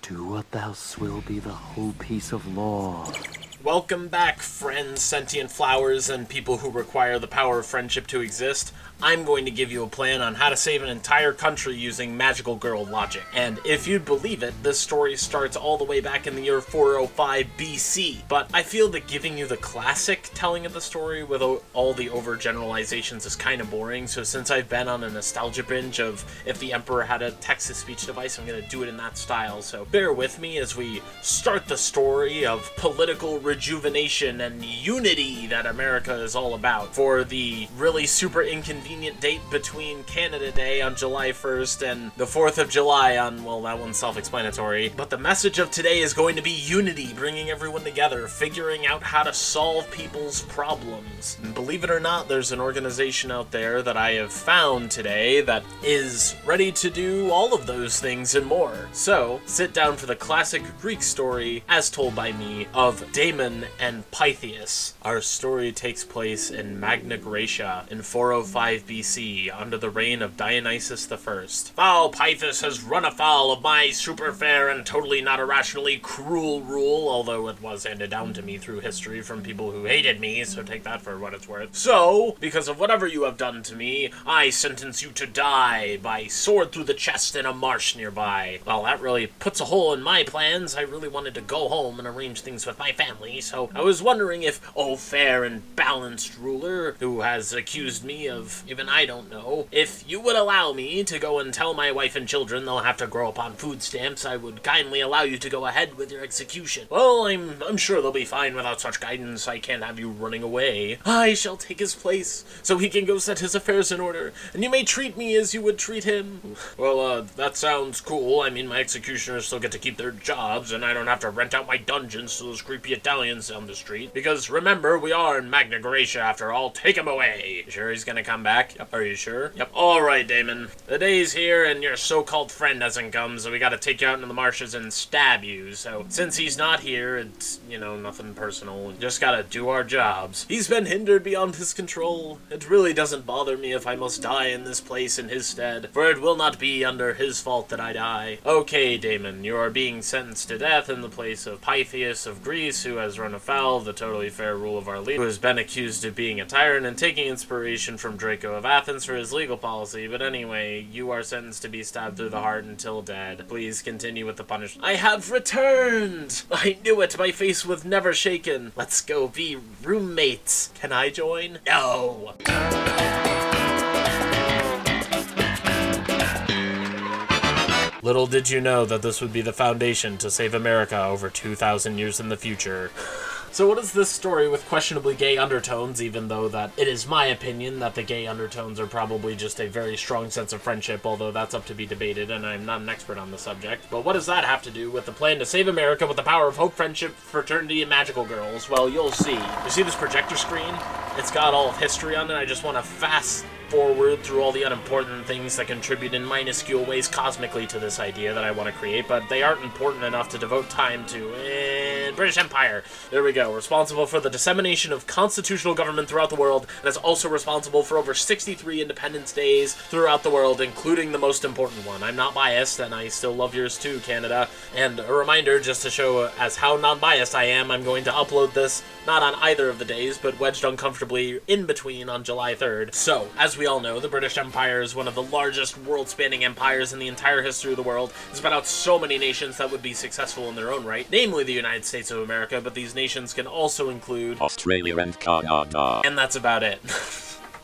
Do what thou will be the whole piece of law. Welcome back, friends, sentient flowers, and people who require the power of friendship to exist. I'm going to give you a plan on how to save an entire country using magical girl logic. And if you'd believe it, this story starts all the way back in the year 405 BC. But I feel that giving you the classic telling of the story with all the overgeneralizations is kind of boring, so since I've been on a nostalgia binge of if the Emperor had a text-to-speech device, I'm going to do it in that style. So bear with me as we start the story of political rejuvenation and unity that America is all about for the really super inconvenient date between Canada Day on July 1st and the 4th of July on, well, that one's self-explanatory. But the message of today is going to be unity, bringing everyone together, figuring out how to solve people's problems. And believe it or not, there's an organization out there that I have found today that is ready to do all of those things and more. So, sit down for the classic Greek story, as told by me, of Damon and Pythias. Our story takes place in Magna Graecia in 405 BC, under the reign of Dionysus I. Thou, Pythias, has run afoul of my super fair and totally not irrationally cruel rule, although it was handed down to me through history from people who hated me, so take that for what it's worth. So, because of whatever you have done to me, I sentence you to die by sword through the chest in a marsh nearby. Well, that really puts a hole in my plans. I really wanted to go home and arrange things with my family, so I was wondering if, oh fair and balanced ruler, who has accused me of even I don't know, if you would allow me to go and tell my wife and children they'll have to grow up on food stamps, I would kindly allow you to go ahead with your execution. Well, I'm sure they'll be fine without such guidance. I can't have you running away. I shall take his place, so he can go set his affairs in order, and you may treat me as you would treat him. Well, that sounds cool. I mean, my executioners still get to keep their jobs, and I don't have to rent out my dungeons to those creepy Italians down the street, because remember, we are in Magna Graecia after all. Take him away. You sure he's gonna come back? Yep. Are you sure? Yep. Alright, Damon. The day's here, and your so-called friend hasn't come, so we gotta take you out into the marshes and stab you. So, since he's not here, it's, nothing personal. Just gotta do our jobs. He's been hindered beyond his control. It really doesn't bother me if I must die in this place in his stead, for it will not be under his fault that I die. Okay, Damon, you are being sentenced to death in the place of Pythias of Greece, who has run afoul of the totally fair rule of our leader, who has been accused of being a tyrant and taking inspiration from Draco of Athens for his legal policy. But anyway, you are sentenced to be stabbed through the heart until dead. Please continue with the punishment. I have returned! I knew it! My face was never shaken. Let's go be roommates. Can I join? No! Little did you know that this would be the foundation to save America over 2,000 years in the future. So what is this story with questionably gay undertones, even though that it is my opinion that the gay undertones are probably just a very strong sense of friendship, although that's up to be debated, and I'm not an expert on the subject. But what does that have to do with the plan to save America with the power of hope, friendship, fraternity, and magical girls? Well, you'll see. You see this projector screen? It's got all of history on it. I just want to fast forward through all the unimportant things that contribute in minuscule ways cosmically to this idea that I want to create, but they aren't important enough to devote time to. British Empire. There we go. Responsible for the dissemination of constitutional government throughout the world, and is also responsible for over 63 Independence Days throughout the world, including the most important one. I'm not biased, and I still love yours too, Canada. And a reminder, just to show as how non-biased I am, I'm going to upload this not on either of the days, but wedged uncomfortably in between on July 3rd. So, as we all know, the British Empire is one of the largest world-spanning empires in the entire history of the world. It's spread out so many nations that would be successful in their own right, namely the United States of America, but these nations can also include Australia and Canada. And that's about it.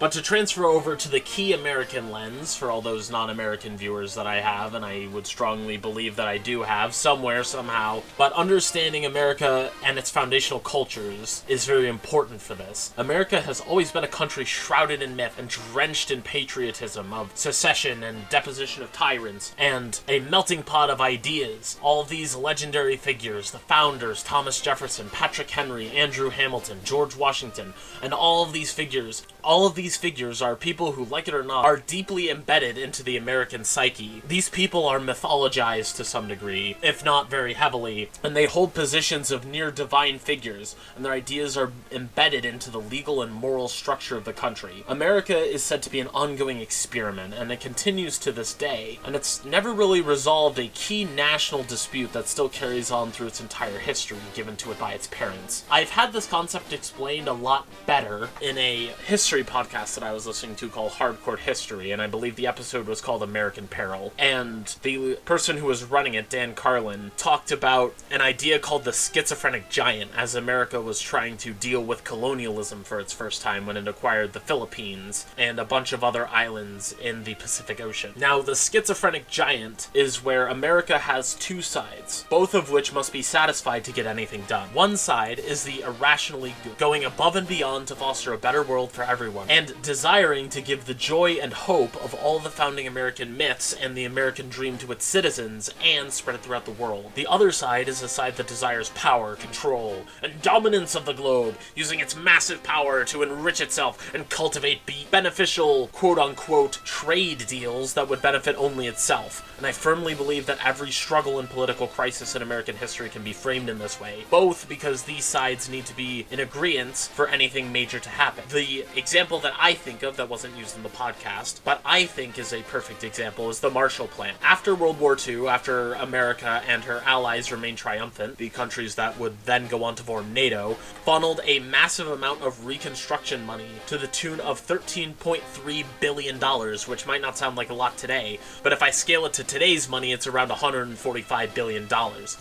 But to transfer over to the key American lens, for all those non-American viewers that I have, and I would strongly believe that I do have, somewhere, somehow, but understanding America and its foundational cultures is very important for this. America has always been a country shrouded in myth and drenched in patriotism, of secession and deposition of tyrants, and a melting pot of ideas. All of these legendary figures, the founders, Thomas Jefferson, Patrick Henry, Andrew Hamilton, George Washington, and all of these figures, all of these these figures are people who, like it or not, are deeply embedded into the American psyche. These people are mythologized to some degree, if not very heavily, and they hold positions of near divine figures, and their ideas are embedded into the legal and moral structure of the country. America is said to be an ongoing experiment, and it continues to this day, and it's never really resolved a key national dispute that still carries on through its entire history, given to it by its parents. I've had this concept explained a lot better in a history podcast that I was listening to called Hardcore History, and I believe the episode was called American Peril, and the person who was running it, Dan Carlin, talked about an idea called the schizophrenic giant, as America was trying to deal with colonialism for its first time when it acquired the Philippines and a bunch of other islands in the Pacific Ocean. Now, the schizophrenic giant is where America has two sides, both of which must be satisfied to get anything done. One side is the irrationally good, going above and beyond to foster a better world for everyone, and desiring to give the joy and hope of all the founding American myths and the American dream to its citizens and spread it throughout the world. The other side is a side that desires power, control, and dominance of the globe, using its massive power to enrich itself and cultivate beneficial, quote-unquote, trade deals that would benefit only itself. And I firmly believe that every struggle and political crisis in American history can be framed in this way, both because these sides need to be in agreement for anything major to happen. The example that I think of that wasn't used in the podcast, but I think is a perfect example, is the Marshall Plan. After World War II, after America and her allies remained triumphant, the countries that would then go on to form NATO, funneled a massive amount of reconstruction money to the tune of $13.3 billion, which might not sound like a lot today, but if I scale it to today's money, it's around $145 billion.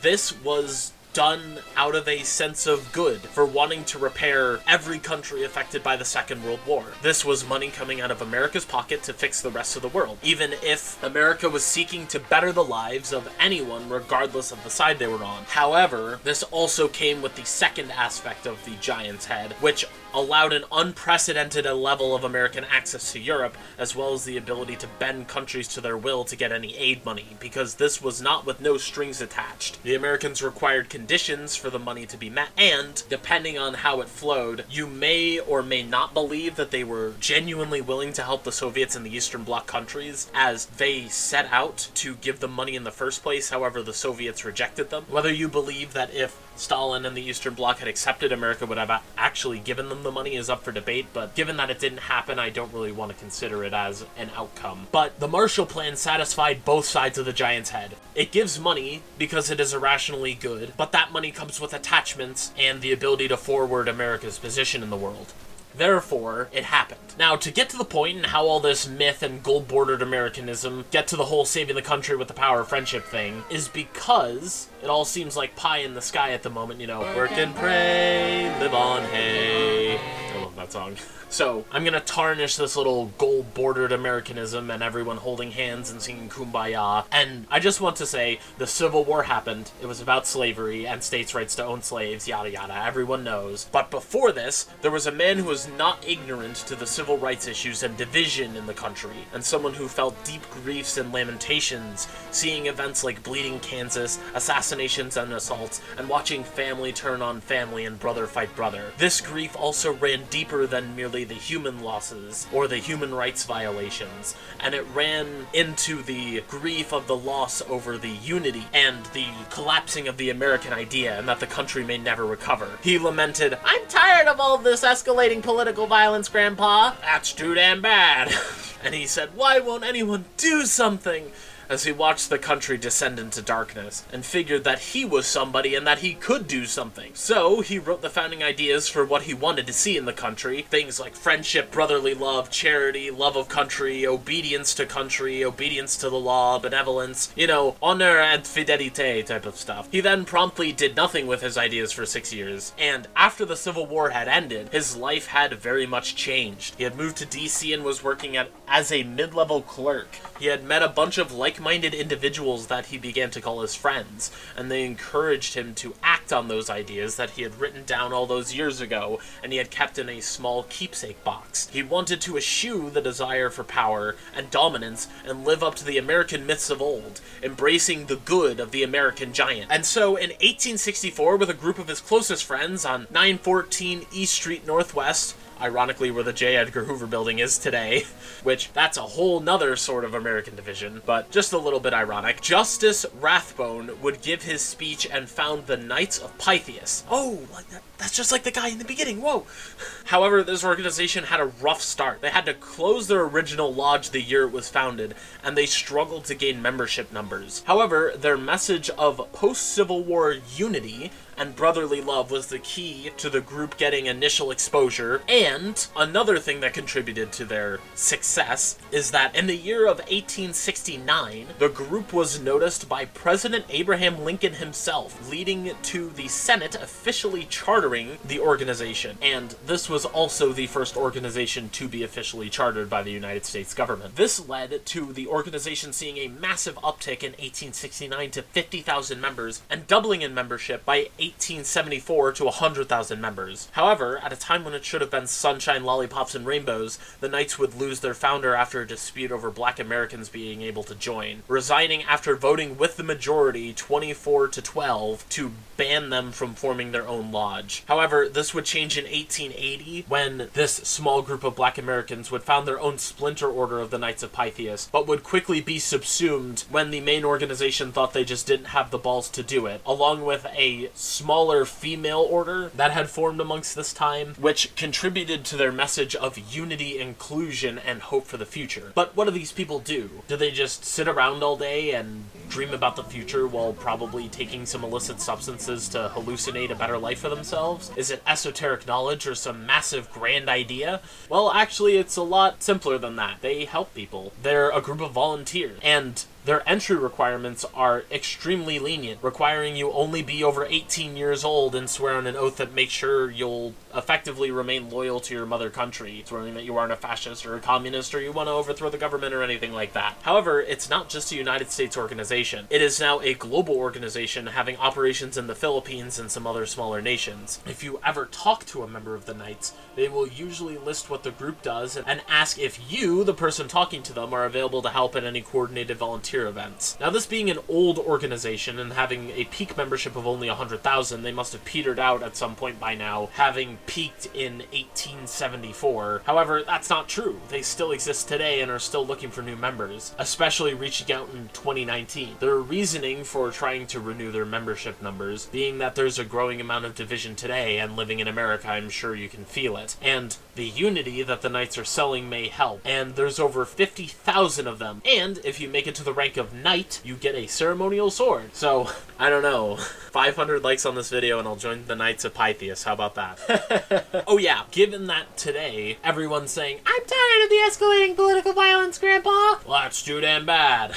This was done out of a sense of good for wanting to repair every country affected by the Second World War. This was money coming out of America's pocket to fix the rest of the world, even if America was seeking to better the lives of anyone regardless of the side they were on. However, this also came with the second aspect of the giant's head, which allowed an unprecedented level of American access to Europe, as well as the ability to bend countries to their will to get any aid money, because this was not with no strings attached. The Americans required conditions for the money to be met, and, depending on how it flowed, you may or may not believe that they were genuinely willing to help the Soviets and the Eastern Bloc countries, as they set out to give them money in the first place, however the Soviets rejected them. Whether you believe that if Stalin and the Eastern Bloc had accepted, America would have actually given them the money is up for debate, but given that it didn't happen, I don't really want to consider it as an outcome. But the Marshall Plan satisfied both sides of the giant's head. It gives money because it is irrationally good, but that money comes with attachments and the ability to forward America's position in the world. Therefore, it happened. Now, to get to the point and how all this myth and gold-bordered Americanism get to the whole saving the country with the power of friendship thing, is because it all seems like pie in the sky at the moment, you know, work and pray, live on hay. I love that song. So, I'm gonna tarnish this little gold-bordered Americanism and everyone holding hands and singing Kumbaya. And I just want to say, the Civil War happened. It was about slavery and states' rights to own slaves, yada yada, everyone knows. But before this, there was a man who was not ignorant to the civil rights issues and division in the country, and someone who felt deep griefs and lamentations, seeing events like Bleeding Kansas, assassinations and assaults, and watching family turn on family and brother fight brother. This grief also ran deeper than merely the human losses or the human rights violations, and it ran into the grief of the loss over the unity and the collapsing of the American idea and that the country may never recover. He lamented, "I'm tired of all this escalating political violence, Grandpa. That's too damn bad." And he said, "Why won't anyone do something?" As he watched the country descend into darkness, and figured that he was somebody and that he could do something. So, he wrote the founding ideas for what he wanted to see in the country, things like friendship, brotherly love, charity, love of country, obedience to the law, benevolence, you know, honor and fidelite type of stuff. He then promptly did nothing with his ideas for 6 years, and after the Civil War had ended, his life had very much changed. He had moved to DC and was working as a mid-level clerk. He had met a bunch of like-minded individuals that he began to call his friends, and they encouraged him to act on those ideas that he had written down all those years ago, and he had kept in a small keepsake box. He wanted to eschew the desire for power and dominance and live up to the American myths of old, embracing the good of the American giant. And so, in 1864, with a group of his closest friends on 914 East Street Northwest, ironically where the J. Edgar Hoover building is today, which that's a whole nother sort of American division, but just a little bit ironic. Justus Rathbone would give his speech and found the Knights of Pythias. Oh, like that's just like the guy in the beginning, whoa! However, this organization had a rough start. They had to close their original lodge the year it was founded, and they struggled to gain membership numbers. However, their message of post-Civil War unity and brotherly love was the key to the group getting initial exposure, and another thing that contributed to their success is that in the year of 1869, the group was noticed by President Abraham Lincoln himself, leading to the Senate officially chartering the organization, and this was also the first organization to be officially chartered by the United States government. This led to the organization seeing a massive uptick in 1869 to 50,000 members, and doubling in membership by 1874 to 100,000 members. However, at a time when it should have been sunshine, lollipops, and rainbows, the Knights would lose their founder after a dispute over black Americans being able to join, resigning after voting with the majority 24-12 to ban them from forming their own lodge. However, this would change in 1880 when this small group of black Americans would found their own splinter order of the Knights of Pythias, but would quickly be subsumed when the main organization thought they just didn't have the balls to do it, along with a smaller female order that had formed amongst this time, which contributed to their message of unity, inclusion, and hope for the future. But what do these people do? Do they just sit around all day and dream about the future while probably taking some illicit substances to hallucinate a better life for themselves? Is it esoteric knowledge or some massive grand idea? Well, actually, it's a lot simpler than that. They help people. They're a group of volunteers, and their entry requirements are extremely lenient, requiring you only be over 18 years old and swear on an oath that makes sure you'll effectively remain loyal to your mother country, swearing that you aren't a fascist or a communist or you want to overthrow the government or anything like that. However, it's not just a United States organization. It is now a global organization having operations in the Philippines and some other smaller nations. If you ever talk to a member of the Knights, they will usually list what the group does and ask if you, the person talking to them, are available to help in any coordinated volunteer events. Now, this being an old organization and having a peak membership of only 100,000, they must have petered out at some point by now, having peaked in 1874. However, that's not true. They still exist today and are still looking for new members, especially reaching out in 2019. Their reasoning for trying to renew their membership numbers being that there's a growing amount of division today, and living in America, I'm sure you can feel it. And the unity that the Knights are selling may help, and there's over 50,000 of them, and if you make it to the rank of Knight, you get a ceremonial sword. So, I don't know, 500 likes on this video and I'll join the Knights of Pythias, how about that? Oh yeah, given that today, everyone's saying, I'm tired of the escalating political violence, Grandpa! Well, that's too damn bad.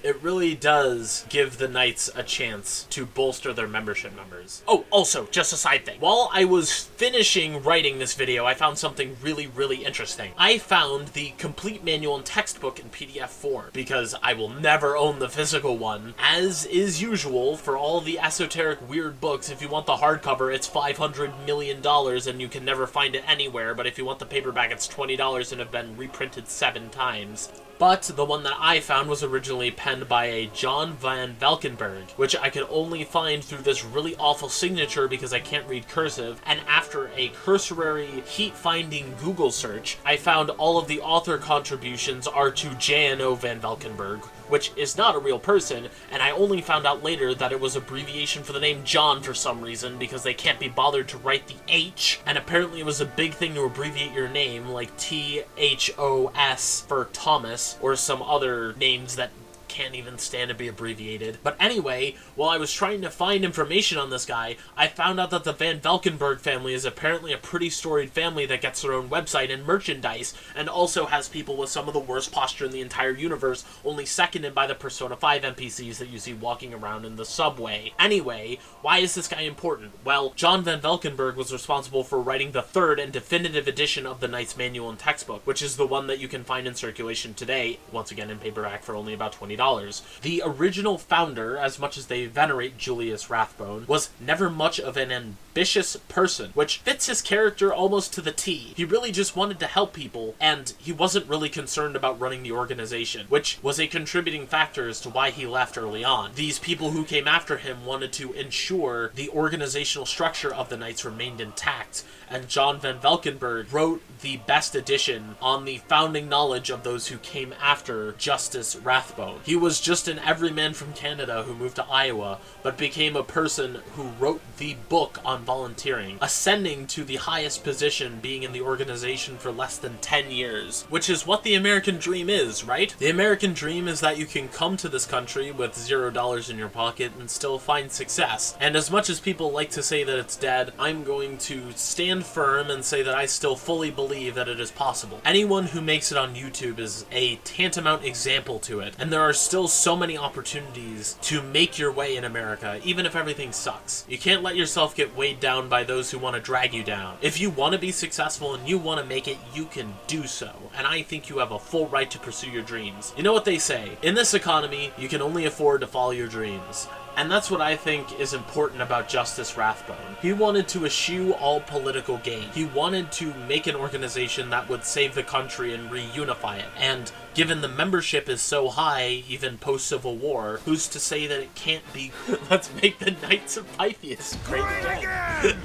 It really does give the Knights a chance to bolster their membership numbers. Oh, also, just a side thing. While I was finishing writing this video, I found something really, really interesting. I found the complete manual and textbook in PDF form, because I will never own the physical one. As is usual for all the esoteric weird books, if you want the hardcover, it's $500 million and you can never find it anywhere, but if you want the paperback, it's $20 and have been reprinted 7 times. But the one that I found was originally penned by a John Van Valkenburg, which I could only find through this really awful signature because I can't read cursive, and after a cursory heat-finding Google search, I found all of the author contributions are to J.N.O. Van Valkenburg, which is not a real person, and I only found out later that it was abbreviation for the name John for some reason, because they can't be bothered to write the H, and apparently it was a big thing to abbreviate your name, like T-H-O-S for Thomas, or some other names that can't even stand to be abbreviated. But anyway, while I was trying to find information on this guy, I found out that the Van Valkenburg family is apparently a pretty storied family that gets their own website and merchandise, and also has people with some of the worst posture in the entire universe, only seconded by the Persona 5 NPCs that you see walking around in the subway. Anyway, why is this guy important? Well, John Van Valkenburg was responsible for writing the 3rd and definitive edition of the Knight's Manual and Textbook, which is the one that you can find in circulation today, once again in paperback for only about $20. $20. The original founder, as much as they venerate Julius Rathbone, was never much of an ambitious person, which fits his character almost to the T. He really just wanted to help people, and he wasn't really concerned about running the organization, which was a contributing factor as to why he left early on. These people who came after him wanted to ensure the organizational structure of the Knights remained intact, and John Van Valkenburg wrote the best edition on the founding knowledge of those who came after Justus Rathbone. He was just an everyman from Canada who moved to Iowa, but became a person who wrote the book on volunteering, ascending to the highest position, being in the organization for less than 10 years, which is what the American dream is, right? The American dream is that you can come to this country with $0 in your pocket and still find success. And as much as people like to say that it's dead, I'm going to stand firm and say that I still fully believe that it is possible. Anyone who makes it on YouTube is a tantamount example to it, and there are still so many opportunities to make your way in America, even if everything sucks. You can't let yourself get weighed down by those who want to drag you down. If you want to be successful and you want to make it, you can do so, and I think you have a full right to pursue your dreams. You know what they say, in this economy, you can only afford to follow your dreams. And that's what I think is important about Justus Rathbone. He wanted to eschew all political gain. He wanted to make an organization that would save the country and reunify it. And given the membership is so high, even post-Civil War, who's to say that it can't be... Let's make the Knights of Pythias great again!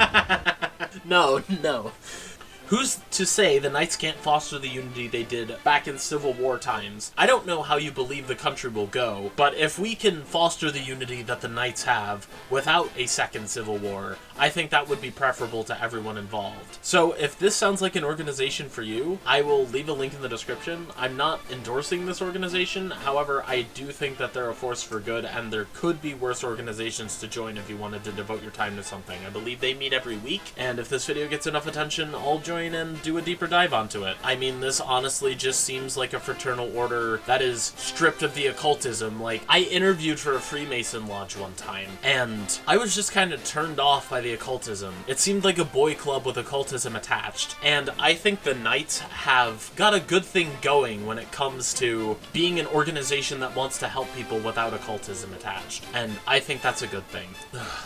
No. Who's to say the Knights can't foster the unity they did back in Civil War times? I don't know how you believe the country will go, but if we can foster the unity that the Knights have without a second Civil War, I think that would be preferable to everyone involved. So if this sounds like an organization for you, I will leave a link in the description. I'm not endorsing this organization, however, I do think that they're a force for good, and there could be worse organizations to join if you wanted to devote your time to something. I believe they meet every week, and if this video gets enough attention, I'll join and do a deeper dive onto it. I mean, this honestly just seems like a fraternal order that is stripped of the occultism. Like, I interviewed for a Freemason lodge one time, and I was just kind of turned off by the occultism. It seemed like a boy club with occultism attached, and I think the Knights have got a good thing going when it comes to being an organization that wants to help people without occultism attached, and I think that's a good thing.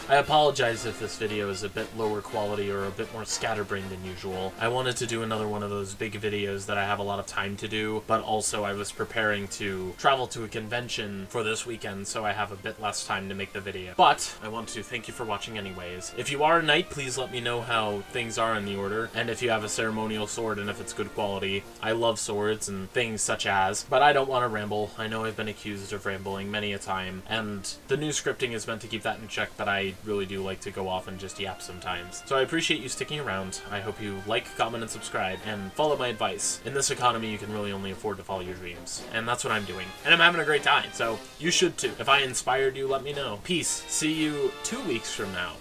I apologize if this video is a bit lower quality or a bit more scatterbrained than usual. I wanted to do another one of those big videos that I have a lot of time to do, but also I was preparing to travel to a convention for this weekend, so I have a bit less time to make the video. But I want to thank you for watching anyways. If you are a knight, please let me know how things are in the order, and if you have a ceremonial sword and if it's good quality. I love swords and things such as, but I don't want to ramble. I know I've been accused of rambling many a time, and the new scripting is meant to keep that in check, but I really do like to go off and just yap sometimes. So I appreciate you sticking around. I hope you like, comment, and subscribe, and follow my advice. In this economy, you can really only afford to follow your dreams, and that's what I'm doing. And I'm having a great time, so you should too. If I inspired you, let me know. Peace. See you 2 weeks from now.